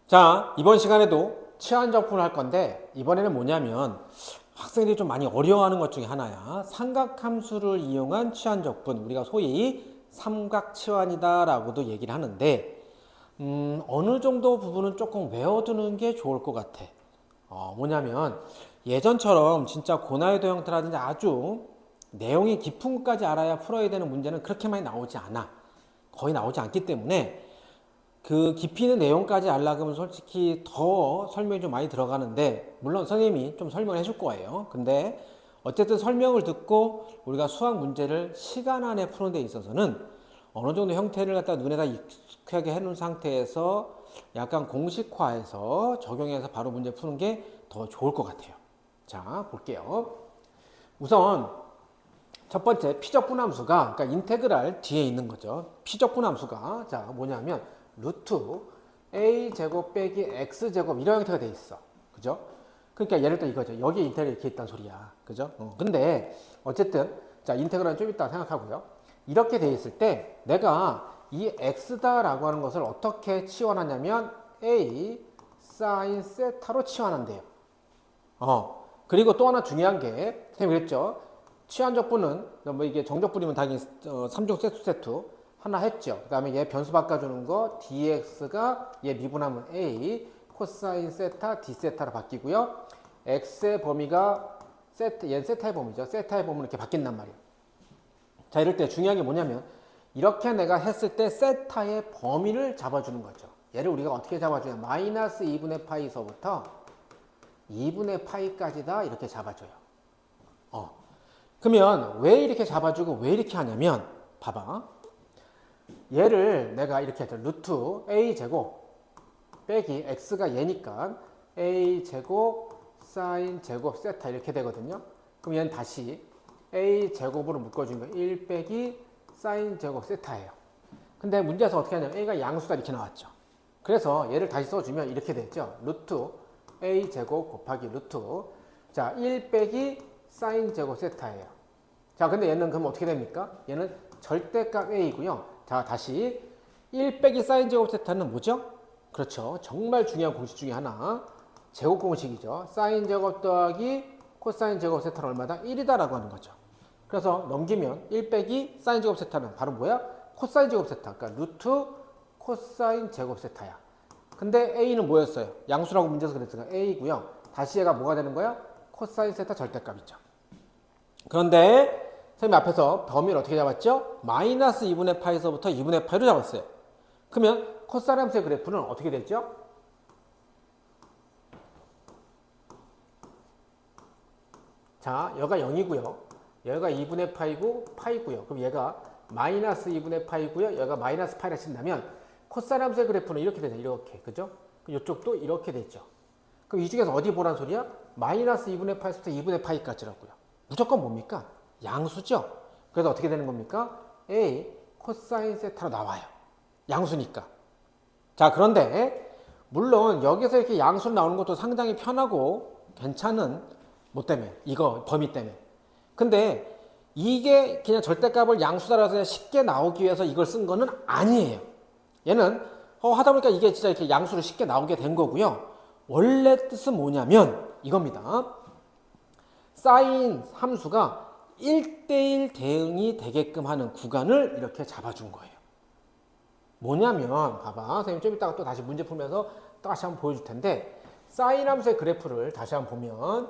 자, 이번 시간에도 치환 적분을 할 건데 이번에는 뭐냐면 학생들이 좀 많이 어려워하는 것 중에 하나야. 삼각함수를 이용한 치환 적분, 우리가 소위 삼각치환이다 라고도 얘기를 하는데 어느 정도 부분은 조금 외워두는 게 좋을 것 같아. 뭐냐면 예전처럼 진짜 고난이도 형태라든지 아주 내용이 깊은 것까지 알아야 풀어야 되는 문제는 그렇게 많이 나오지 않아. 거의 나오지 않기 때문에 그 깊이 있는 내용까지 알려면 솔직히 더 설명이 좀 많이 들어가는데, 물론 선생님이 좀 설명을 해줄 거예요. 근데 어쨌든 설명을 듣고 우리가 수학 문제를 시간 안에 푸는 데 있어서는 어느 정도 형태를 갖다 눈에다 익숙하게 해놓은 상태에서 약간 공식화해서 적용해서 바로 문제 푸는 게 더 좋을 것 같아요. 자, 볼게요. 우선 첫 번째 피적분함수가, 그러니까 인테그랄 뒤에 있는 거죠. 피적분함수가 자 뭐냐면 루트 a 제곱 빼기 x 제곱 이런 형태가 돼 있어. 그죠? 그러니까 예를 들어 이거죠. 여기 인테그랄 이렇게 있단 소리야. 그죠? 근데 어쨌든 자 인테그랄은 좀 이따 생각하고요. 이렇게 돼 있을 때 내가 이 x다라고 하는 것을 어떻게 치환하냐면 a 사인 세타로 치환한대요. 그리고 또 하나 중요한 게 선생님이 그랬죠. 치환적분은 뭐 이게 정적분이면 당연히 3종 세트 하나 했죠. 그 다음에 얘 변수 바꿔주는 거 dx가 얘 미분하면 a 코사인 세타 d 세타로 바뀌고요. x의 범위가 얘는 세타의 범위죠. 세타의 범위는 이렇게 바뀐단 말이에요. 자, 이럴 때 중요한 게 뭐냐면 이렇게 내가 했을 때 세타의 범위를 잡아주는 거죠. 얘를 우리가 어떻게 잡아주냐, 마이너스 2분의 파이서부터 2분의 파이까지다 이렇게 잡아줘요. 그러면 왜 이렇게 잡아주고 왜 이렇게 하냐면 봐봐. 얘를 내가 이렇게 했죠. 루트 a 제곱 빼기 x가 얘니까 a 제곱 사인 제곱 세타 이렇게 되거든요. 그럼 얘는 다시 a 제곱으로 묶어주면 1 빼기 사인 제곱 세타예요. 근데 문제에서 어떻게 하냐면 a가 양수다 이렇게 나왔죠. 그래서 얘를 다시 써주면 이렇게 되죠. 루트 a 제곱 곱하기 루트 자 1 빼기 사인 제곱 세타예요. 자 근데 얘는 그럼 어떻게 됩니까? 얘는 절대값 a이고요. 자 다시 1 빼기 사인 제곱 세타는 뭐죠? 그렇죠. 정말 중요한 공식 중에 하나 제곱 공식이죠. 사인 제곱 더하기 코사인 제곱 세타는 얼마다? 1이다 라고 하는 거죠. 그래서 넘기면 1 빼기 사인 제곱 세타는 바로 뭐야? 코사인 제곱 세타. 그러니까 루트 코사인 제곱 세타야. 근데 a는 뭐였어요? 양수라고 문제에서 그랬으니까 a이고요. 다시 얘가 뭐가 되는 거야? 코사인 세타 절대값이죠. 그런데 선생님 앞에서 범위를 어떻게 잡았죠? 마이너스 2분의 파이서부터 2분의 파이로 잡았어요. 그러면 코사인 함수의 그래프는 어떻게 됐죠? 자, 여가 0이고요. 여기가 2분의 파이고 파이고요. 그럼 얘가 마이너스 2분의 파이고요. 여기가 마이너스 파이라 친다면 코사인 함수의 그래프는 이렇게 되죠. 이렇게. 그죠? 이쪽도 이렇게 됐죠. 그럼 이 중에서 어디 보란 소리야? 마이너스 2분의 파이부터 2분의 파이까지라고요. 무조건 뭡니까? 양수죠. 그래서 어떻게 되는 겁니까? a 코사인 세타로 나와요. 양수니까. 자, 그런데 물론 여기서 이렇게 양수로 나오는 것도 상당히 편하고 괜찮은 뭐 때문에? 이거 범위 때문에. 근데 이게 그냥 절대값을 양수다라서 쉽게 나오기 위해서 이걸 쓴 거는 아니에요. 얘는 하다 보니까 이게 진짜 이렇게 양수로 쉽게 나오게 된 거고요. 원래 뜻은 뭐냐면 이겁니다. 사인 함수가 1대1 대응이 되게끔 하는 구간을 이렇게 잡아준 거예요. 뭐냐면 봐봐. 선생님 좀 이따가 또 다시 문제 풀면서 다시 한번 보여줄 텐데 사인 함수의 그래프를 다시 한번 보면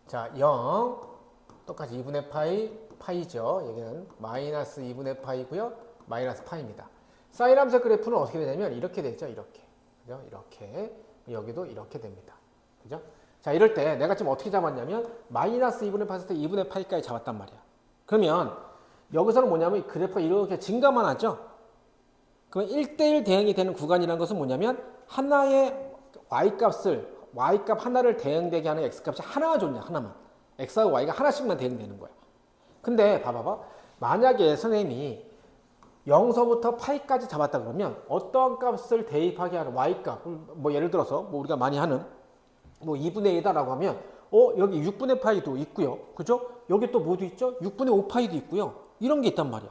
자 0 똑같이 2분의 파이죠. 여기는 마이너스 2분의 파이고요. 마이너스 파이입니다. 사인 함수의 그래프는 어떻게 되냐면 이렇게 되죠. 이렇게. 그죠? 이렇게. 여기도 이렇게 됩니다. 그죠? 자, 이럴 때 내가 지금 어떻게 잡았냐면 마이너스 2분의 파이에서 2분의 파이까지 잡았단 말이야. 그러면 여기서는 뭐냐면 그래프가 이렇게 증가만 하죠. 그러면 1대1 대응이 되는 구간이라는 것은 뭐냐면 하나의 y값 하나를 대응되게 하는 x값이 하나만 줬냐. 하나만. x하고 y가 하나씩만 대응되는 거야. 근데 봐봐봐. 만약에 선생님이 0서부터 파이까지 잡았다 그러면 어떠한 값을 대입하게 하는 y값, 뭐 예를 들어서 뭐 우리가 많이 하는 뭐 2분의 1이다라고 하면 여기 6분의 파이도 있고요. 그죠? 여기 또 뭐도 있죠? 6분의 5파이도 있고요. 이런 게 있단 말이야.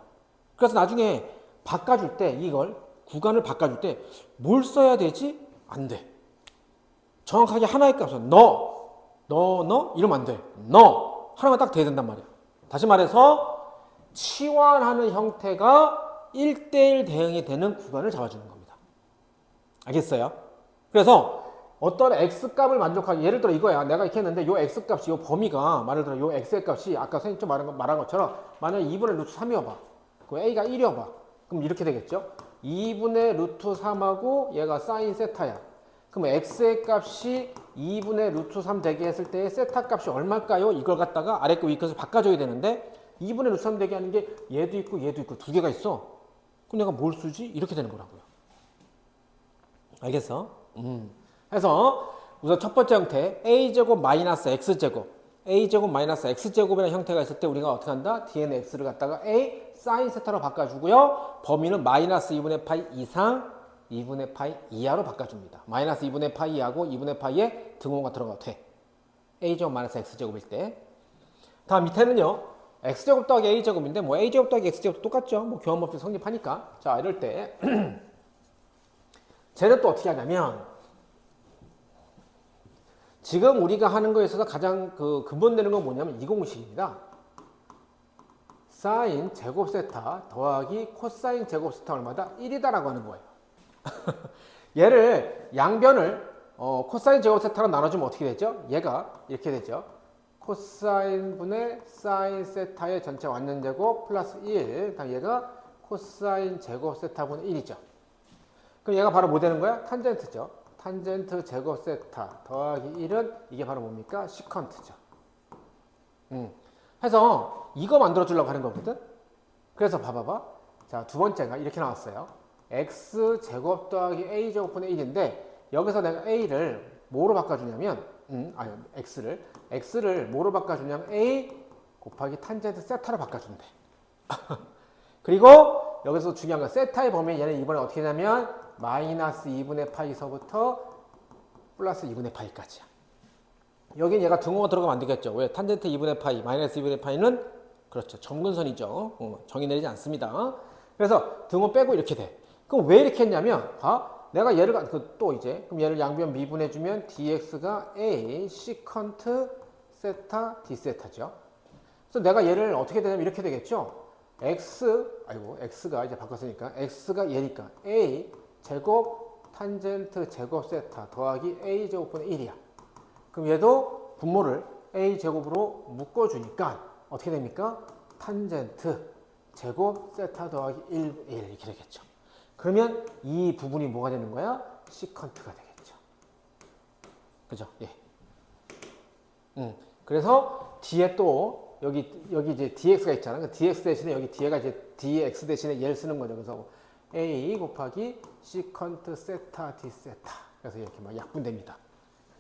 그래서 나중에 바꿔줄 때 이걸 구간을 바꿔줄 때 뭘 써야 되지? 안 돼. 정확하게 하나의 값을 너 이러면 안 돼. 너 하나만 딱 돼야 된단 말이야. 다시 말해서 치환하는 형태가 1대1 대응이 되는 구간을 잡아주는 겁니다. 알겠어요? 그래서 어떤 x값을 만족하기, 예를 들어 이거야. 내가 이렇게 했는데 요 x값이, 요 범위가, 말을 들어 요 x의 값이 아까 선생님 좀 말한 것처럼 만약에 2분의 루트 3이어봐. 그럼 a가 1이어봐. 그럼 이렇게 되겠죠? 2분의 루트 3하고 얘가 사인 세타야. 그럼 x의 값이 2분의 루트 3 되게 했을 때 세타 값이 얼마일까요? 이걸 갖다가 아래 거 위 것을 바꿔줘야 되는데 2분의 루트 3 되게 하는 게 얘도 있고 두 개가 있어. 그럼 내가 뭘 쓰지? 이렇게 되는 거라고요. 알겠어? 그래서 우선 첫 번째 형태 a제곱 마이너스 x제곱, a제곱 마이너스 x제곱이라는 형태가 있을 때 우리가 어떻게 한다? 뒤에는 x를 갖다가 a 사인 세타로 바꿔주고요. 범위는 마이너스 2분의 파이 이상 2분의 파이 이하로 바꿔줍니다. 마이너스 2분의 파이 이하고 2분의 파이에 등호가 들어가도 돼. a제곱 마이너스 x제곱일 때. 다음 밑에는요. x제곱 더하기 a제곱인데 뭐 a제곱 더하기 x제곱도 똑같죠. 뭐 교환법칙 성립하니까. 자, 이럴 때 쟤는 또 어떻게 하냐면 지금 우리가 하는 거에 있어서 가장 근본 되는 건 뭐냐면 이 공식입니다. 사인 제곱 세타 더하기 코사인 제곱 세타 얼마다? 1이다라고 하는 거예요. 얘를 양변을 코사인 제곱 세타로 나눠주면 어떻게 되죠? 얘가 이렇게 되죠. 코사인 분의 사인 세타의 전체 완전제곱 플러스 1. 얘가 코사인 제곱 세타분의 1이죠. 그럼 얘가 바로 뭐 되는 거야? 탄젠트죠. 탄젠트 제곱 세타 더하기 1은 이게 바로 뭡니까? 시컨트죠. 해서 이거 만들어 주려고 하는 거거든. 그래서 봐봐봐. 자, 두 번째가 이렇게 나왔어요. x 제곱 더하기 a 제곱분의 1인데 여기서 내가 a를 뭐로 바꿔주냐면 x를 뭐로 바꿔주냐면 a 곱하기 탄젠트 세타로 바꿔준대. 그리고 여기서 중요한 건 세타의 범위, 얘는 이번에 어떻게 되냐면 마이너스 2분의 파이서부터 플러스 2분의 파이까지야. 여긴 얘가 등호가 들어가면 안 되겠죠. 왜? 탄젠트 2분의 파이, 마이너스 2분의 파이는 그렇죠. 정근선이죠. 정의 내리지 않습니다. 그래서 등호 빼고 이렇게 돼. 그럼 왜 이렇게 했냐면, 내가 얘를, 그럼 얘를 양변 미분해주면 dx가 a 시컨트 세타 d 세타죠. 그래서 내가 얘를 어떻게 되냐면 이렇게 되겠죠. x가 이제 바꿨으니까, x가 얘니까 a 제곱 탄젠트 제곱 세타 더하기 a 제곱분의 1이야. 그럼 얘도 분모를 a 제곱으로 묶어주니까 어떻게 됩니까? 탄젠트 제곱 세타 더하기 1 이렇게 되겠죠. 그러면 이 부분이 뭐가 되는 거야? 시컨트가 되겠죠. 그죠? 예. 그래서 뒤에 또 여기 이제 dx가 있잖아. 그 dx 대신에 여기 뒤에가 이제 dx 대신에 얘를 쓰는 거죠. 그래서 a 곱하기 시컨트 세타 d 세타. 그래서 이렇게 막 약분됩니다.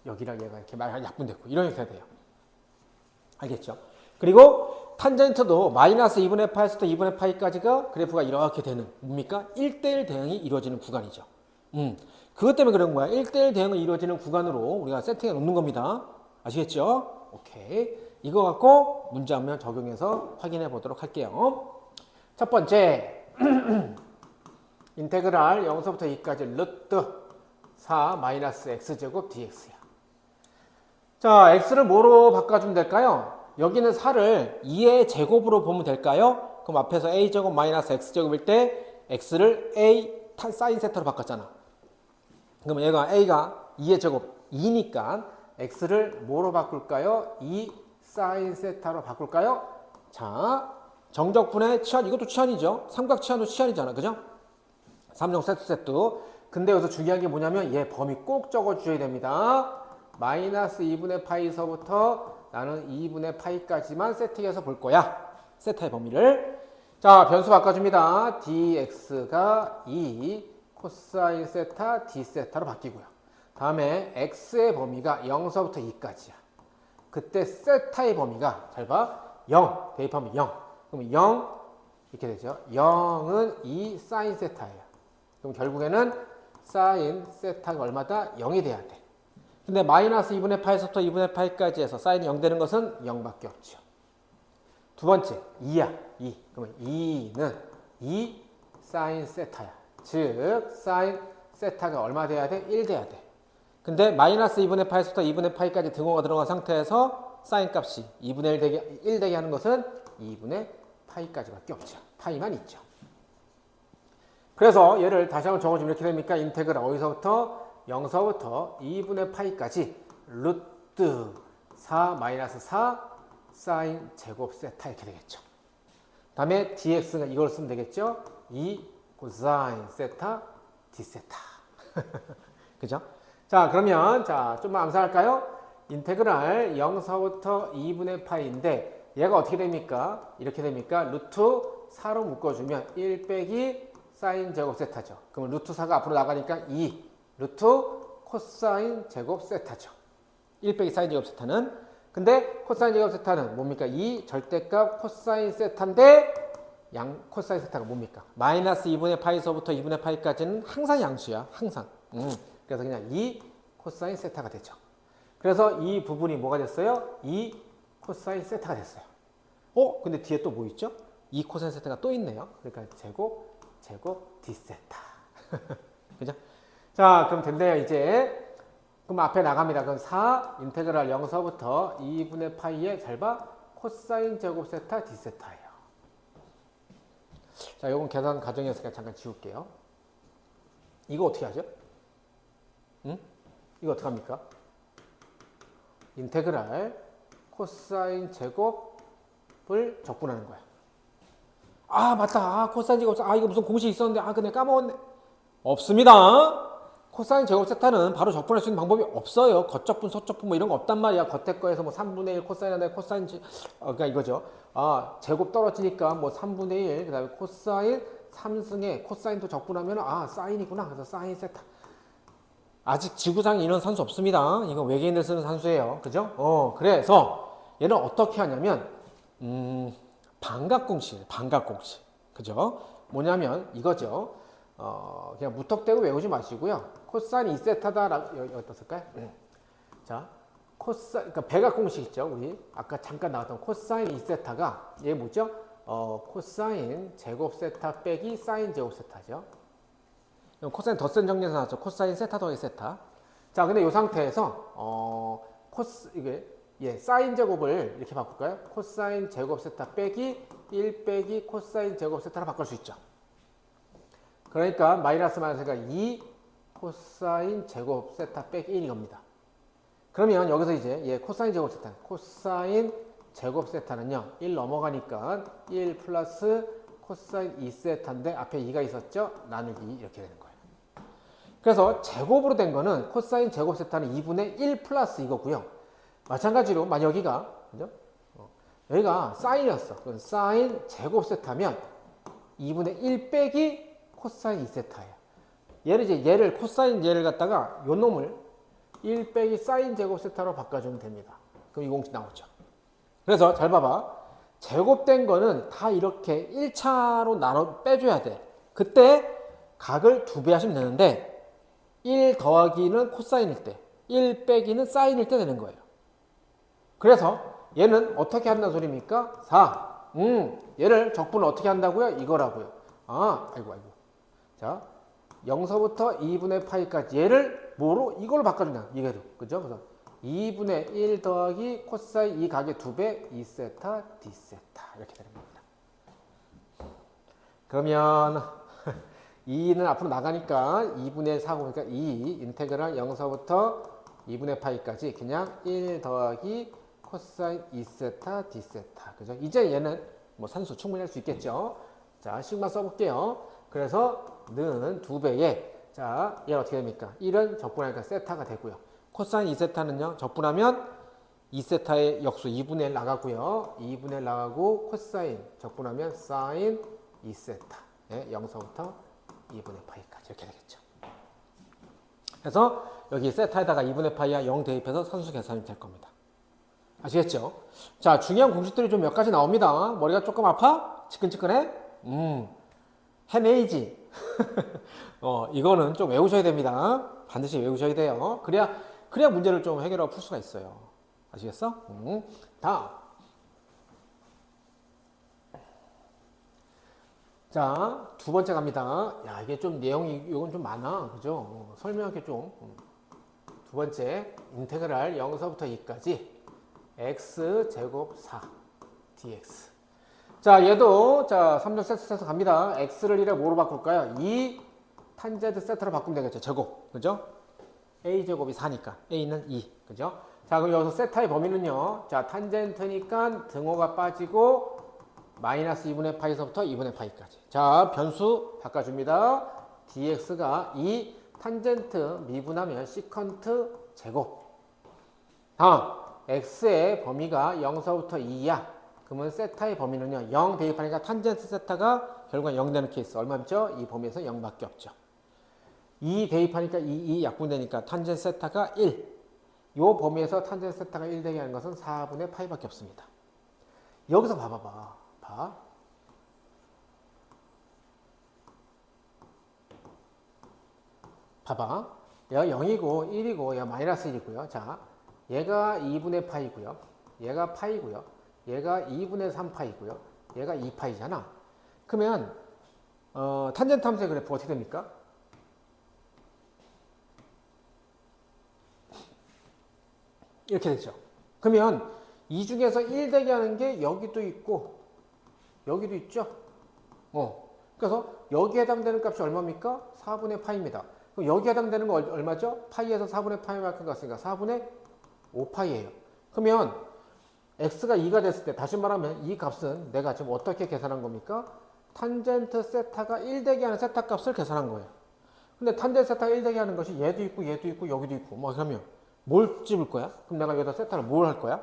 여기랑 얘가 이렇게 막 약분됐고 이런 형태가 돼요. 알겠죠? 그리고 탄젠트도 마이너스 2분의 파이에서 2분의 파이까지가 그래프가 이렇게 되는 뭡니까? 1대1 대응이 이루어지는 구간이죠. 그것 때문에 그런 거야. 1대1 대응이 이루어지는 구간으로 우리가 세팅해 놓는 겁니다. 아시겠죠? 오케이. 이거 갖고 문제 한번 적용해서 확인해 보도록 할게요. 첫 번째 인테그랄 0서부터 2까지 루트 4 마이너스 x제곱 dx야. 자, x를 뭐로 바꿔주면 될까요? 여기는 4를 2의 제곱으로 보면 될까요? 그럼 앞에서 a제곱 마이너스 x제곱일 때 x를 a 사인 세타로 바꿨잖아. 그럼 얘가 a가 2의 제곱 2니까 x를 뭐로 바꿀까요? 2 사인 세타로 바꿀까요? 자, 정적분의 치환, 이것도 치환이죠. 삼각 치환도 치환이잖아. 그죠? 3종 세트. 근데 여기서 중요한 게 뭐냐면 얘 범위 꼭 적어주셔야 됩니다. 마이너스 2분의 파이서부터 나는 2분의 파이까지만 세팅해서 볼 거야. 세타의 범위를. 자, 변수 바꿔줍니다. dx가 2 코사인 세타 d 세타로 바뀌고요. 다음에 x의 범위가 0서부터 2까지야. 그때 세타의 범위가 잘 봐. 0. 대입하면 0. 그럼 0 이렇게 되죠. 0은 2 사인 세타예요. 그럼 결국에는 사인 세타가 얼마다? 0이 돼야 돼. 근데 마이너스 2분의 파이서부터 2분의 파이까지 해서 사인이 0 되는 것은 0밖에 없죠. 두 번째, 2야. 2. 그러면 2는 2 사인 세타야. 즉 사인 세타가 얼마 돼야 돼? 1 돼야 돼. 근데 마이너스 2분의 파이부터 2분의 파이까지 등호가 들어간 상태에서 사인 값이 2분의 1 되게 하는 것은 2분의 파이까지밖에 없죠. 파이만 있죠. 그래서 얘를 다시 한번 적어주면 이렇게 됩니까? 인테그랄 어디서부터? 0서부터 2분의 파이까지 루트 4 마이너스 4 사인 제곱 세타 이렇게 되겠죠. 다음에 dx는 이걸 쓰면 되겠죠. 2 코사인 세타 d 세타. 그죠? 자, 그러면 자, 좀만 암산할까요? 인테그랄 0서부터 2분의 파이인데 얘가 어떻게 됩니까? 이렇게 됩니까? 루트 4로 묶어주면 1 빼기 사인 제곱 세타죠. 그러면 루트 4가 앞으로 나가니까 2 루트 코사인 제곱 세타죠. 1 빼기 사인 제곱 세타는. 근데 코사인 제곱 세타는 뭡니까? 2 절대값 코사인 세타인데 양 코사인 세타가 뭡니까? 마이너스 2분의 파이서부터 2분의 파이까지는 항상 양수야. 항상. 그래서 그냥 2 코사인 세타가 되죠. 그래서 이 부분이 뭐가 됐어요? 2 코사인 세타가 됐어요. 근데 뒤에 또 뭐 있죠? 2 코사인 세타가 또 있네요. 그러니까 제곱 d 세타. 그죠? 자, 그럼 됐네요, 이제. 그럼 앞에 나갑니다. 그럼 4 인테그랄 0서부터 2분의 파이에 잘 봐. 코사인 제곱 세타 d 세타예요. 자, 요건 계산 과정이었으니까 잠깐 지울게요. 이거 어떻게 하죠? 이거 어떻게 합니까? 인테그랄 코사인 제곱을 적분하는 거야. 아, 맞다. 코사인 제곱. 이거 무슨 공식 있었는데 근데 까먹었네. 없습니다. 코사인 제곱 세타는 바로 적분할 수 있는 방법이 없어요. 겉적분, 속적분 뭐 이런 거 없단 말이야. 겉에 거에서 뭐 3분의 1 코사인 하나 코사인 그러니까 이거죠. 제곱 떨어지니까 뭐 3분의 1 그다음에 코사인 3승에 코사인도 적분하면 사인이구나. 그래서 사인 세타. 아직 지구상에 이런 산수 없습니다. 이거 외계인들 쓰는 산수예요. 그죠? 그래서 얘는 어떻게 하냐면 반각공식. 그죠? 뭐냐면 이거죠. 그냥 무턱대고 외우지 마시고요. 코사인 2세타다라고 여기 어디다 쓸까요? 자, 그러니까 백악공식 있죠. 우리 아까 잠깐 나왔던 코사인 2세타가 얘 뭐죠? 코사인 제곱 세타 빼기 사인 제곱 세타죠. 코사인 덧셈 정리해서 나왔죠. 코사인 세타 더하기 세타. 자, 근데 이 상태에서 사인 제곱을 이렇게 바꿀까요? 코사인 제곱 세타 빼기 1 빼기 코사인 제곱 세타로 바꿀 수 있죠. 그러니까 마이너스 마이너스가 2 코사인 제곱 세타 빼기 1이 겁니다. 그러면 여기서 이제 코사인 제곱 세타, 코사인 제곱 세타는요 1 넘어가니까 1 플러스 코사인 2세타인데 앞에 2가 있었죠? 나누기 이렇게 되는 거예요. 그래서 제곱으로 된 거는 코사인 제곱 세타는 2분의 1 플러스 이거고요. 마찬가지로 만약 여기가 그죠? 여기가 사인이었어. 그럼 사인 제곱 세타면 2분의 1 빼기 코사인 2세타예요. 얘를 코사인 얘를 갖다가 요 놈을 1 빼기 사인 제곱 세타로 바꿔주면 됩니다. 그럼 이 공식 나오죠. 그래서 잘 봐봐. 제곱된 거는 다 이렇게 1차로 빼줘야 돼. 그때 각을 2배 하시면 되는데 1 더하기는 코사인일 때 1 빼기는 사인일 때 되는 거예요. 그래서 얘는 어떻게 한다는 소리입니까? 4. 얘를 적분을 어떻게 한다고요? 이거라고요. 아이고. 자, 0서부터 2분의 파이까지 얘를 뭐로? 이걸로 바꿔준다. 이게로. 그죠? 그래서 2분의 1 더하기 코사인 2 각의 2배 2세타 d세타 이렇게 되는 겁니다. 그러면 2는 앞으로 나가니까 2분의 4 보니까 2 인테그랄 0서부터 2분의 파이까지 그냥 1 더하기 코사인 2세타 d세타. 그죠? 이제 얘는 뭐 산수 충분히 할 수 있겠죠? 자, 식만 써볼게요. 그래서 는 2배에 자, 얘가 어떻게 됩니까? 1은 적분하니까 세타가 되고요. 코사인 2세타는요. 적분하면 2세타의 역수 2분의 1 나가고요. 2분의 1 나가고 코사인 적분하면 사인 2세타. 0서부터 2분의 파이까지 이렇게 되겠죠. 그래서 여기 세타에다가 2분의 파이와 0 대입해서 산수 계산이 될 겁니다. 아시겠죠? 자, 중요한 공식들이 좀 몇 가지 나옵니다. 머리가 조금 아파? 지끈지끈해? 해내이지. 이거는 좀 외우셔야 됩니다. 반드시 외우셔야 돼요. 그래야 문제를 좀 해결하고 풀 수가 있어요. 아시겠어? 다음. 자, 두 번째 갑니다. 야, 이게 좀 내용이, 이건 좀 많아. 그죠? 설명하기 좀. 두 번째, 인테그랄 0서부터 2까지 x제곱 4 dx. 자, 얘도, 자, 3종 세트 갑니다. x를 1에 뭐로 바꿀까요? 2 탄젠트 세트로 바꾸면 되겠죠. 제곱. 그죠? a제곱이 4니까. a는 2. 그죠? 자, 그럼 여기서 세타의 범위는요. 자, 탄젠트니까 등호가 빠지고 마이너스 2분의 파이서부터 2분의 파이까지. 자, 변수 바꿔줍니다. dx가 2 탄젠트 미분하면 시컨트 제곱. 다음, x의 범위가 0서부터 2야. 그러면 세타의 범위는요. 0 대입하니까 탄젠트 세타가 결국은 0 되는 케이스. 얼마죠? 이 범위에서 0밖에 없죠. 2 대입하니까 2 약분되니까 탄젠트 세타가 1. 요 범위에서 탄젠트 세타가 1 되게 하는 것은 4분의 파이밖에 없습니다. 여기서 봐봐봐. 봐. 봐봐. 얘가 0이고 1이고 얘가 마이너스 1이고요. 자, 얘가 2분의 파이고요. 얘가 파이고요. 얘가 2분의 3파이고요. 얘가 2파이잖아. 그러면 탄젠트 함수의 그래프 어떻게 됩니까? 이렇게 되죠. 그러면 이 중에서 1 되게 하는 게 여기도 있고 여기도 있죠. 그래서 여기에 해당되는 값이 얼마입니까? 4분의 파입니다. 그럼 여기에 해당되는 거 얼마죠? 파이에서 4분의 파이만큼 갔으니까 4분의 5파이예요. 그러면 x가 2가 됐을 때 다시 말하면 이 값은 내가 지금 어떻게 계산한 겁니까? 탄젠트 세타가 1 되게 하는 세타 값을 계산한 거예요. 근데 탄젠트 세타가 1 되게 하는 것이 얘도 있고 얘도 있고 여기도 있고 뭐 그러면 뭘 집을 거야? 그럼 내가 여기다 세타를 뭘 할 거야?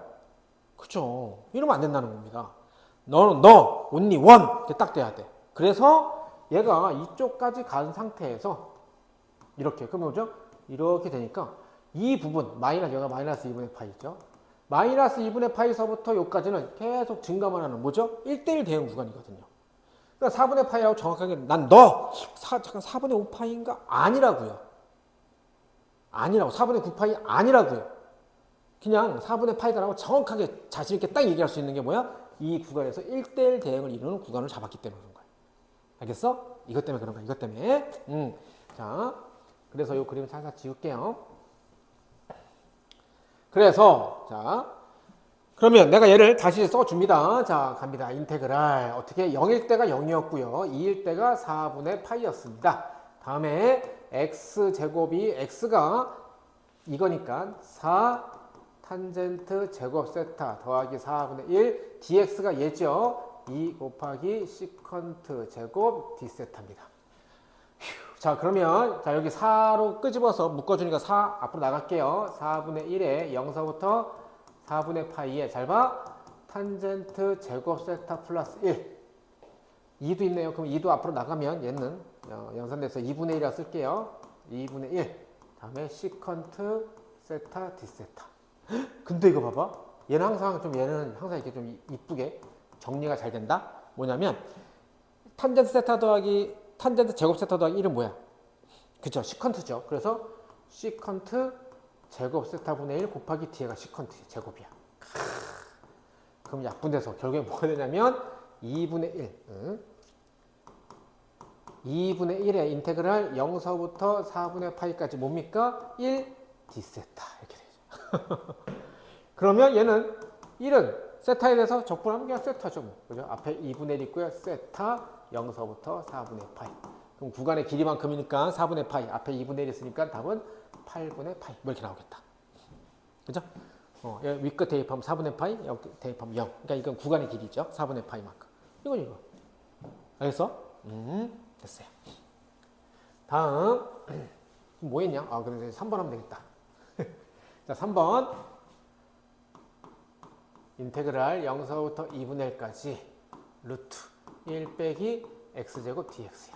그쵸? 이러면 안 된다는 겁니다. 너는 only one 이렇게 딱 돼야 돼. 그래서 얘가 이쪽까지 간 상태에서 이렇게 그러면 뭐죠? 이렇게 되니까 이 부분 여기가 마이너스 2분의 파이죠. 마이너스 2분의 파이서부터 여기까지는 계속 증가만 하는 뭐죠? 1대1 대응 구간이거든요. 그러니까 4분의 파이라고 정확하게 잠깐 4분의 5파이인가? 아니라고요. 4분의 9파이 아니라고요. 그냥 4분의 파이다라고 정확하게 자신있게 딱 얘기할 수 있는 게 뭐야? 이 구간에서 1대1 대응을 이루는 구간을 잡았기 때문에 그런 거야. 알겠어? 이것 때문에 그런 거야. 이것 때문에. 자, 그래서 이 그림을 살짝 지울게요. 그래서 자, 그러면 내가 얘를 다시 써줍니다. 자, 갑니다. 인테그랄. 어떻게 0일 때가 0이었고요. 2일 때가 4분의 파이였습니다. 다음에 x제곱이 x가 이거니까 4 탄젠트 제곱 세타 더하기 4분의 1 dx가 얘죠. 2 곱하기 시컨트 제곱 d세타입니다. 자, 그러면 자 여기 4로 끄집어서 묶어주니까 4 앞으로 나갈게요. 4분의 1에 0서부터 4분의 파이에 잘 봐. 탄젠트 제곱 세타 플러스 1 2도 있네요. 그럼 2도 앞으로 나가면 얘는 연산돼서 2분의 1이라 쓸게요. 2분의 1 다음에 시컨트 세타 d세타. 근데 이거 봐봐. 얘는 항상 이렇게 좀 이쁘게 정리가 잘 된다. 뭐냐면 탄젠트 세타 더하기 탄젠트 제곱 세타 더하기 1은 뭐야? 그쵸? 시컨트죠. 그래서 시컨트 제곱 세타 분의 1 곱하기 뒤에가 시컨트 제곱이야. 그럼 약분돼서 결국에 뭐가 되냐면 2분의 1 2분의 1의 인테그랄 0서부터 4분의 파이까지 뭡니까? 1 d세타 이렇게 되죠. 그러면 얘는 1은 세타에 대해서 적분하면 그냥 세타죠. 뭐. 그죠? 앞에 2분의 1 있고요. 세타 0서부터 4분의 파이. 그럼 구간의 길이만큼이니까 4분의 파이. 앞에 2분의 1 있으니까 답은 8분의 파이. 뭐 이렇게 나오겠다. 그죠? 윗끝 대입하면 4분의 파이, 여기 대입하면 0. 그러니까 이건 구간의 길이죠. 4분의 파이만큼. 이거. 알겠어? 됐어요. 다음. 뭐 했냐? 그럼 이제 3번 하면 되겠다. 자, 3번. 인테그랄 0서부터 2분의 1까지 루트 1 빼기 x제곱 dx야.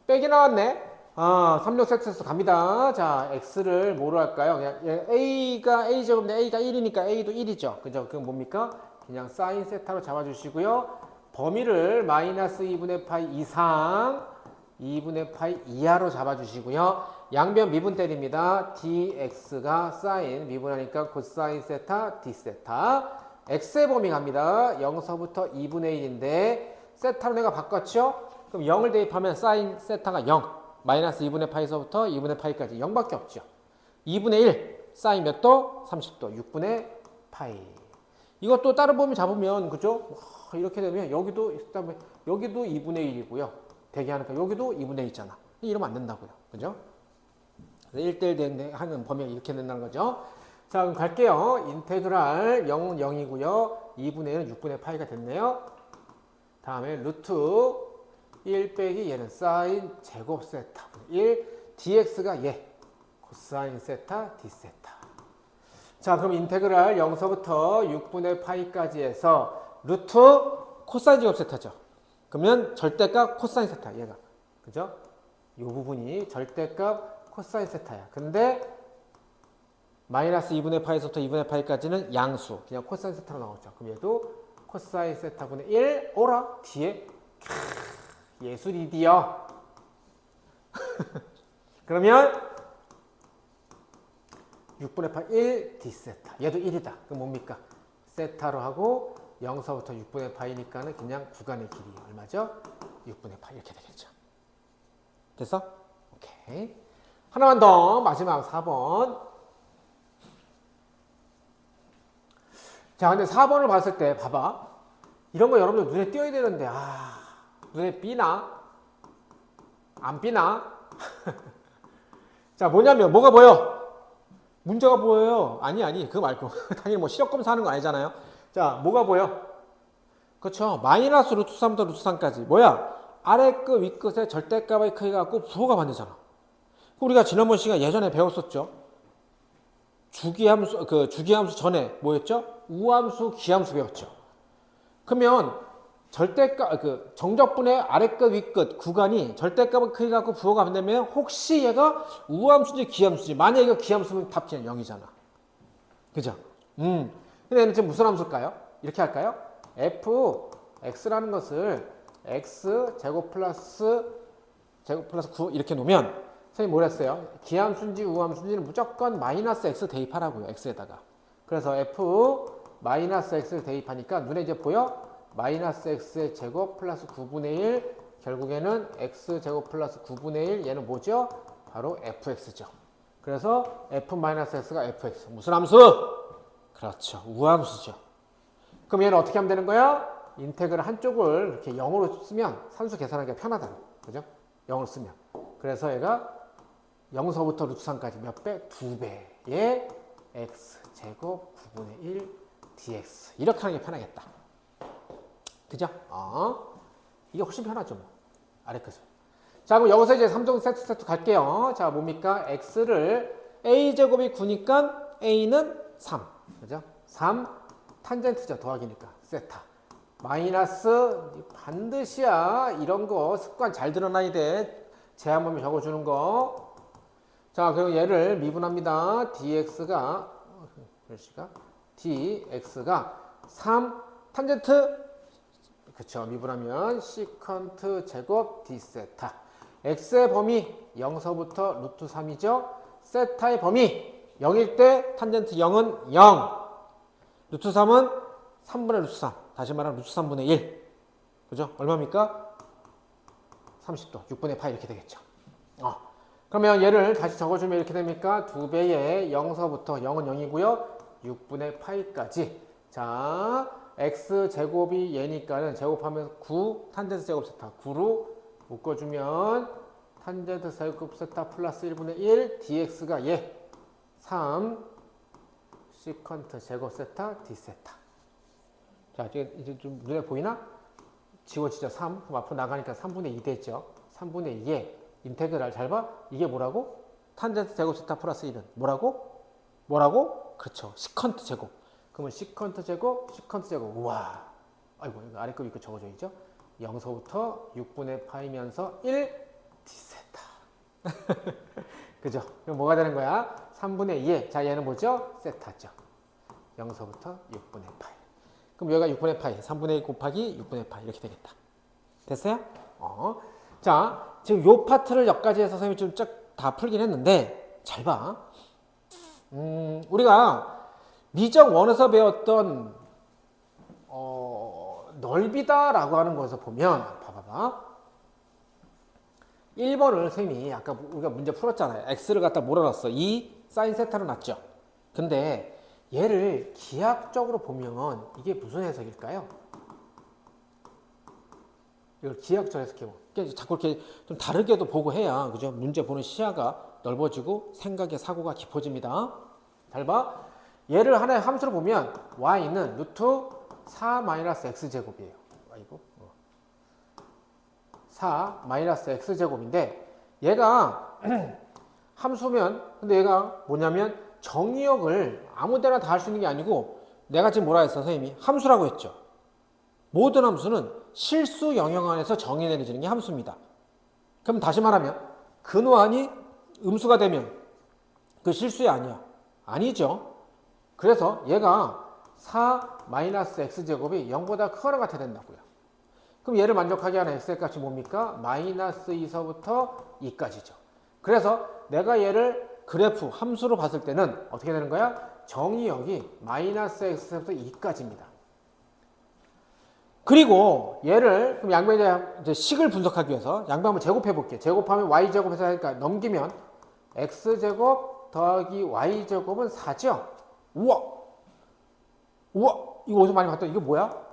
빼기 나왔네. 3종 세트에서 갑니다. 자, x를 뭐로 할까요? 그냥 a가 a제곱인데 a가 1이니까 a도 1이죠. 그죠? 그건 뭡니까? 그냥 사인 세타로 잡아주시고요. 범위를 마이너스 2분의 파이 이상 2분의 파이 이하로 잡아주시고요. 양변 미분 때립니다. dx가 사인 미분하니까 코사인 세타 d세타. x의 범위 갑니다. 0서부터 2분의 1인데 세타로 내가 바꿨죠? 그럼 0을 대입하면 사인 세타가 0. 마이너스 2분의 파이서부터 2분의 파이까지 0밖에 없죠. 2분의 1 사인 몇 도? 30도. 6분의 파이. 이것도 다른 범위 잡으면 그죠? 이렇게 되면 여기도 그다음에 여기도 2분의 1이고요. 대개 하니까 여기도 2분의 1 있잖아. 이러면 안 된다고요. 그죠? 1대1 하는 범위가 이렇게 된다는 거죠. 자, 그럼 갈게요. 인테그랄 0은 0이고요. 2분의 1은 6분의 파이가 됐네요. 다음에 루트 1 빼기 얘는 사인 제곱 세타 1 dx가 얘 코사인 세타 d 세타. 자, 그럼 인테그랄 0서부터 6분의 파이까지 해서 루트 코사인 제곱 세타죠. 그러면 절대값 코사인 세타 얘가. 그죠? 이 부분이 절대값 코사인 세타야. 근데 마이너스 2분의 파이서부터 2분의 파이까지는 양수. 그냥 코사인 세타로 나오죠. 그럼 얘도 코사인 세타분의 1 오라 뒤에 예술이디요. 그러면 6분의 8 1 d세타. 얘도 1이다. 그럼 뭡니까? 세타로 하고 0서부터 6분의 파이니까는 그냥 구간의 길이 얼마죠? 6분의 파이 이렇게 되겠죠. 됐어? 오케이. 하나만 더 마지막 4번. 자, 근데 4번을 봤을 때 봐봐. 이런 거 여러분들 눈에 띄어야 되는데 눈에 삐나? 안 삐나? 자, 뭐냐면 뭐가 보여? 문제가 보여요. 아니 그거 말고 당연히 뭐 시력 검사하는 거 아니잖아요. 자, 뭐가 보여? 그렇죠. 마이너스 루트 3부터 루트 3까지 뭐야? 아래 끝 위 끝에 절대값의 크기가 갖고 부호가 반대잖아. 우리가 지난번 시간 예전에 배웠었죠. 주기함수 주기함수 전에 뭐였죠? 우함수 기함수 배웠죠. 그러면 절대값 정적분의 아래 끝 위 끝 구간이 절대값의 크기가 갖고 부호가 반대면 혹시 얘가 우함수인지 기함수인지 만약에 이거 기함수면 답 그냥 0이잖아. 그죠? 근데 얘는 지금 무슨 함수일까요? 이렇게 할까요? fx라는 것을 x 제곱 플러스 9 이렇게 놓으면 선생님이 뭐라 했어요? 기함수인지 우함수인지는 무조건 마이너스 x 대입하라고요. x에다가. 그래서 f 마이너스 x를 대입하니까 눈에 이제 보여? 마이너스 x의 제곱 플러스 9분의 1 결국에는 x 제곱 플러스 9분의 1 얘는 뭐죠? 바로 fx죠. 그래서 f 마이너스 x가 fx. 무슨 함수? 그렇죠. 우함수죠. 그럼 얘는 어떻게 하면 되는 거야? 인테그랄 한쪽을 이렇게 0으로 쓰면 산수 계산하기가 편하다고. 그죠? 0으로 쓰면. 그래서 얘가 0서부터 루트 3까지 몇 배? 2배의 x 제곱 9분의 1 dx. 이렇게 하는 게 편하겠다. 그죠? 이게 훨씬 편하죠. 뭐. 아래 끝을. 자, 그럼 여기서 이제 3종 세트 갈게요. 자, 뭡니까? x를 a제곱이 9니까 a는 3. 그죠? 3 탄젠트죠. 더하기니까. 세타. 마이너스 반드시야. 이런 거 습관 잘 드러나야 돼. 제한범위 적어주는 거. 자, 그럼 얘를 미분합니다. dx가 3 탄젠트 그쵸. 미분하면 시컨트 제곱 d세타. x의 범위 0서부터 루트 3이죠. 세타의 범위 0일 때 탄젠트 0은 0. 루트 3은 3분의 루트 3. 다시 말하면 루트 3분의 1. 그죠? 얼마입니까? 30도. 6분의 파이 이렇게 되겠죠. 그러면 얘를 다시 적어주면 이렇게 됩니까? 2배의 0서부터 0은 0이고요. 6분의 파이까지. 자, x제곱이 얘니까는 제곱하면 9 탄젠트 제곱 세타 9로 묶어주면 탄젠트 제곱 세타 플러스 1분의 1 dx가 얘 3 시컨트 제곱 세타 d세타. 자, 이제 좀 눈에 보이나? 지워지죠. 3. 그럼 앞으로 나가니까 3분의 2 됐죠. 3분의 2에 인테그랄 잘 봐. 이게 뭐라고? 탄젠트 제곱 세타 플러스 1은 뭐라고? 그렇죠. 시컨트 제곱. 그러면 시컨트 제곱. 우와. 아이고, 이거 아래 거 위거 적어줘야죠. 0서부터 6분의 파이면서 1 d세타. 그죠? 그럼 뭐가 되는 거야? 3분의 2에. 자, 얘는 뭐죠? 세타죠. 0서부터 6분의 파이. 그럼 여기가 6분의 파이. 3분의 2 곱하기 6분의 파이. 이렇게 되겠다. 됐어요? 자, 지금 요 파트를 여기까지 해서 선생님이 좀 다 풀긴 했는데, 잘 봐. 우리가 미적 원에서 배웠던 넓이다라고 하는 것을 보면 봐봐봐. 1번을 쌤이 아까 우리가 문제 풀었잖아요. x를 갖다 몰아놨어. 이 사인 세타로 놨죠. 근데 얘를 기하학적으로 보면 이게 무슨 해석일까요? 이걸 기하학적으로 해석해보면 자꾸 이렇게 좀 다르게도 보고 해야 그죠? 문제 보는 시야가 넓어지고 생각의 사고가 깊어집니다. 잘 봐. 얘를 하나의 함수로 보면 y는 루트 4 마이너스 x제곱이에요. 아이고. 4 마이너스 x제곱인데 얘가 함수면 근데 얘가 뭐냐면 정의역을 아무데나 다 할 수 있는 게 아니고 내가 지금 뭐라 했어 선생님이 함수라고 했죠. 모든 함수는 실수 영역 안에서 정의 내려지는 게 함수입니다. 그럼 다시 말하면 근호안이 음수가 되면 그 실수야 아니야? 아니죠. 그래서 얘가 4 마이너스 x제곱이 0보다 크거나 같아야 된다고요. 그럼 얘를 만족하게 하는 x의 값이 뭡니까? 마이너스 2서부터 2까지죠. 그래서 내가 얘를 그래프 함수로 봤을 때는 어떻게 되는 거야? 정의역이 마이너스 x부터 2까지입니다. 그리고 얘를 그럼 양변의 이제 식을 분석하기 위해서 양변 한번 제곱해 볼게요. 제곱하면 y제곱해서 하니까 넘기면 x제곱 더하기 y제곱은 4죠? 우와! 우와! 이거 어디서 많이 봤다. 이거 뭐야?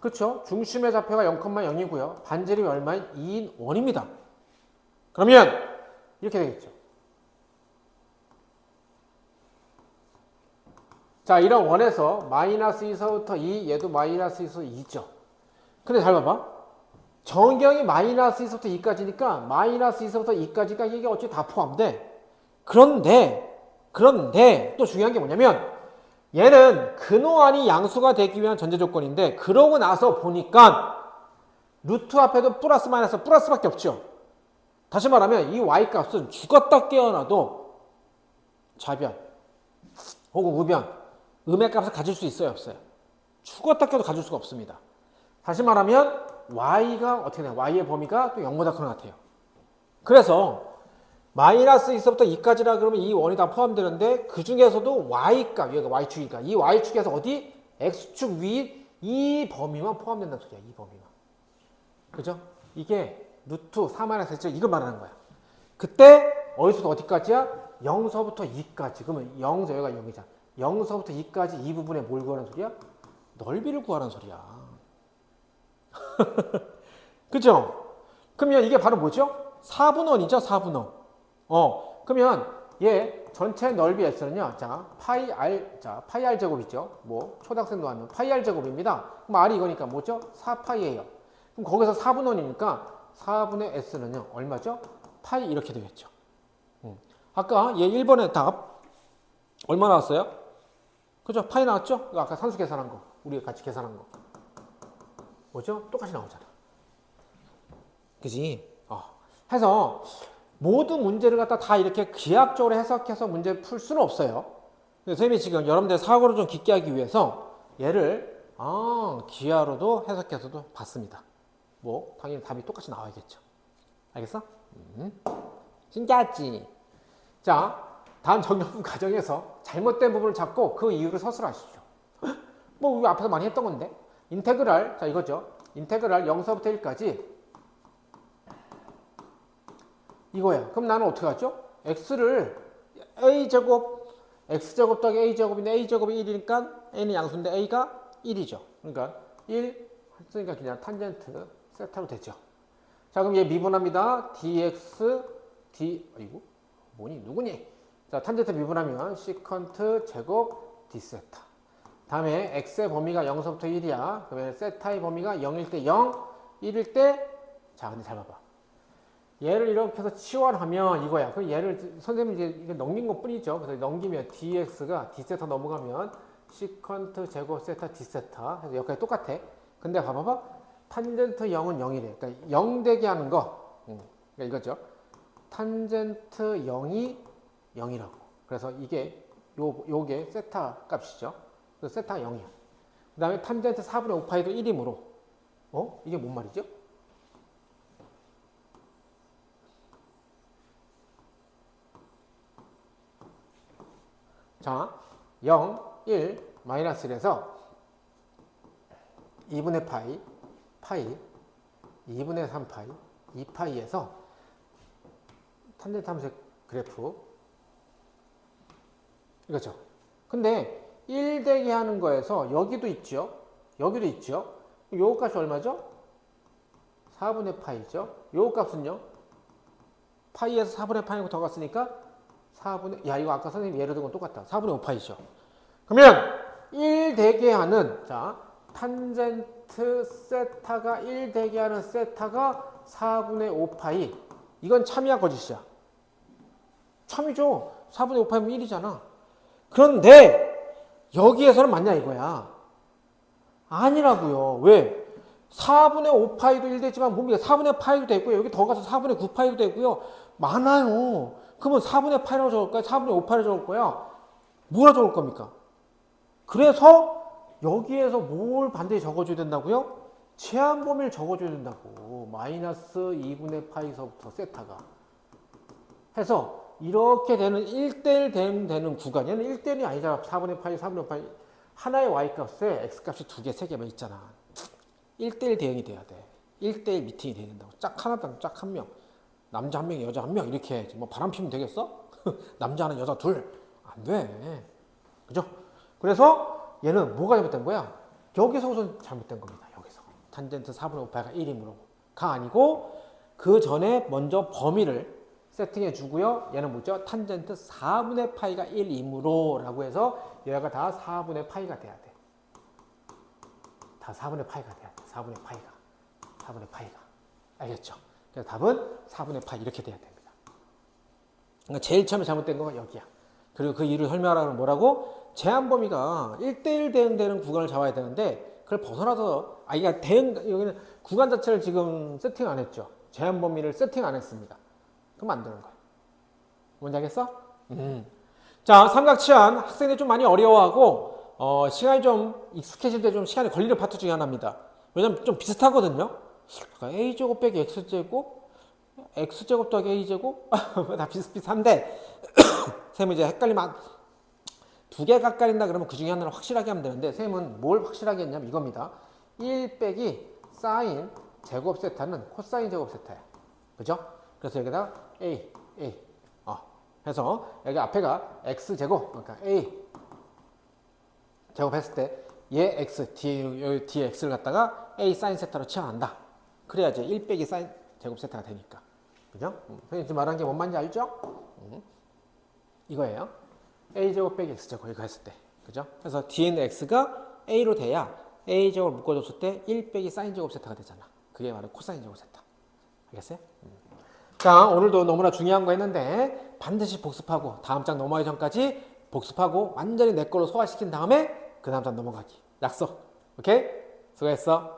그렇죠? 중심의 좌표가 0,0이고요. 반지름이 얼마인? 2인 원입니다. 그러면 이렇게 되겠죠. 자, 이런 원에서 마이너스 2서부터 2, 얘도 마이너스 2서부터 2죠. 근데 잘 봐봐. 정경이 마이너스 2서부터 2까지니까 마이너스 2서부터 2까지가 이게 어차피 다 포함돼. 그런데 또 중요한 게 뭐냐면 얘는 근호안이 양수가 되기 위한 전제 조건인데 그러고 나서 보니까 루트 앞에도 플러스 마이너스 플러스밖에 없죠. 다시 말하면 이 y 값은 죽었다 깨어나도 좌변 혹은 우변 음의 값을 가질 수 있어요 없어요? 죽었다 깨도 가질 수가 없습니다. 다시 말하면 y가 어떻게 돼요? y의 범위가 또 0보다 크는 것 같아요. 그래서 마이너스 2서부터 2까지라 그러면 이 원이 다 포함되는데 그 중에서도 y값, 여기가 y축이니까 이 y축에서 어디? x축 위 이 범위만 포함된다는 소리야. 이 범위만. 그죠? 이게 루트 4-x 이걸 말하는 거야. 그때 어디서부터 어디까지야? 0서부터 2까지. 그러면 0서 여기가 0이잖아. 0서부터 2까지 이 부분에 뭘 구하는 소리야? 넓이를 구하는 소리야. 그죠? 그러면 이게 바로 뭐죠? 4분원이죠, 4분원. 그러면 얘 전체 넓이 S는요, 자, 파이 R 제곱 있죠? 뭐, 초등학생도 하면 파이 R 제곱입니다. 그럼 R이 이거니까 뭐죠? 4파이예요. 그럼 거기서 4분원이니까 4분의 S는요, 얼마죠? 파이 이렇게 되겠죠. 아까 얘 1번의 답, 얼마 나왔어요? 그죠? 파이 나왔죠? 아까 산수 계산한 거. 우리가 같이 계산한 거. 뭐죠? 똑같이 나오잖아. 그지? 해서 모든 문제를 갖다 다 이렇게 기하학적으로 해석해서 문제 풀 수는 없어요. 선생님이 지금 여러분들 사고를 좀 깊게 하기 위해서 얘를 기하로도 해석해서도 봤습니다. 뭐 당연히 답이 똑같이 나와야겠죠. 알겠어? 신기하지? 자, 다음 정리품 과정에서 잘못된 부분을 잡고 그 이유를 서술하시죠. 뭐 우리 앞에서 많이 했던 건데 인테그랄, 자 이거죠. 인테그랄 0서부터 1까지 이거야. 그럼 나는 어떻게 하죠? x를 a제곱 x제곱 더하기 a제곱인데 a제곱이 1이니까 a는 양수인데 a가 1이죠. 그러니까 1 했으니까 그냥 탄젠트 세타로 되죠. 자, 그럼 얘 미분합니다. dx 아이고 뭐니 누구니? 자, 탄젠트 미분하면 시컨트 제곱 d세타. 다음에 x의 범위가 0서부터 1이야. 그러면 세타의 범위가 0일 때 0, 1일 때 자, 근데 잘 봐봐. 얘를 이렇게 해서 치환하면 이거야. 그 얘를 선생님이 이제 이거 넘긴 것 뿐이죠. 그래서 넘기면 dx가 d세타 넘어가면 시컨트 제곱 세타 d세타 해서 여기까지 똑같아. 근데 봐봐봐. 탄젠트 0은 0이래. 그러니까 0 되게 하는 거. 그러니까 이거죠. 탄젠트 0이 0이라고. 그래서 이게 요게 세타 값이죠. 그래서 세타 0이야. 그 다음에 탄젠트 4분의 5파이도 1이므로 이게 뭔 말이죠? 자, 0, 1, 마이너스 1에서 2분의 파이 2분의 3파이 2파이에서 탄젠트 함수의 그래프 이거죠. 근데 1 대기 하는 거에서 여기도 있죠. 여기도 있죠. 요 값이 얼마죠? 4분의 파이죠. 요 값은요. 파이에서 4분의 파이가 더 갔으니까 4분의 야 이거 아까 선생님 예를 든 건 똑같다. 4분의 5파이죠. 그러면 1 대기 하는 자 탄젠트 세타가 1 대기 하는 세타가 4분의 5파이 이건 참이야 거짓이야? 참이죠. 4분의 5파이면 1이잖아. 그런데 여기에서는 맞냐 이거야. 아니라고요. 왜? 4분의 5파이도 1되지만 뭡니까? 4분의 파이도 되고요. 여기 더 가서 4분의 9파이도 되고요. 많아요. 그러면 4분의 파이라고 적을 거야? 4분의 5파이라고 적을 거야? 뭐라 적을 겁니까? 그래서 여기에서 뭘 반드시 적어줘야 된다고요? 제한 범위를 적어줘야 된다고. 마이너스 2분의 파이서부터 세타가. 해서 이렇게 되는 1대1 되는 구간. 얘는 1대1이 아니잖아. 4분의 파이, 4분의 파이. 하나의 y값에 x값이 2개, 3개만 있잖아. 1대1 대응이 돼야 돼. 1대1 미팅이 돼야 된다고. 짝 하나당 짝 한 명. 남자 한 명, 여자 한 명 이렇게 해야지. 뭐 바람 피면 되겠어? 남자 하나, 여자 둘. 안 돼. 그죠? 그래서 얘는 뭐가 잘못된 거야? 여기서 우선 잘못된 겁니다. 여기서. 탄젠트 4분의 5파이가 1이므로. 가 아니고 그 전에 먼저 범위를 세팅해 주고요. 얘는 뭐죠? 탄젠트 4분의 파이가 1이므로 라고 해서 얘가 다 4분의 파이가 돼야 돼. 다 4분의 파이가 돼야 돼. 4분의 파이가. 4분의 파이가. 알겠죠? 그래서 답은 4분의 파이 이렇게 돼야 됩니다. 그러니까 제일 처음에 잘못된 건 여기야. 그리고 그 이유를 설명하라면 뭐라고? 제한 범위가 1대1 대응되는 구간을 잡아야 되는데 그걸 벗어나서 그러니까 여기는 구간 자체를 지금 세팅 안 했죠. 제한 범위를 세팅 안 했습니다. 그럼 안 되는 거야. 뭔지 알겠어? 자, 삼각 치환 학생들이 좀 많이 어려워하고 시간이 좀 익숙해질 때 좀 시간이 걸리는 파트 중에 하나입니다. 왜냐면 좀 비슷하거든요. a제곱 빼기 x제곱 x제곱 더하기 a제곱 다 비슷비슷한데 쌤은 이제 헷갈리면 두 개 깎아린다 그러면 그 중에 하나를 확실하게 하면 되는데 쌤은 뭘 확실하게 했냐면 이겁니다. 1 빼기 사인 제곱 세타는 코사인 제곱 세타야. 그죠? 그래서 여기다가 a 해서 여기 앞에가 x제곱 그러니까 a 제곱했을 때 얘 x 여기 뒤에 x를 갖다가 a 사인 세타로 치환한다. 그래야지 1 빼기 사인 제곱 세타가 되니까. 그죠? 선생님 지금 말한 게 뭔 말인지 알죠? 이거예요. a 제곱 빼기 x 제곱 이거 했을 때. 그죠? 그래서 뒤에 있는 x가 a로 돼야 a 제곱을 묶어줬을 때 1 빼기 사인 제곱 세타가 되잖아. 그게 바로 코사인 제곱 세타. 알겠어요? 자, 오늘도 너무나 중요한 거 했는데 반드시 복습하고 다음 장 넘어가기 전까지 복습하고 완전히 내 걸로 소화시킨 다음에 그 다음 장 넘어가기. 약속. 오케이? 수고했어.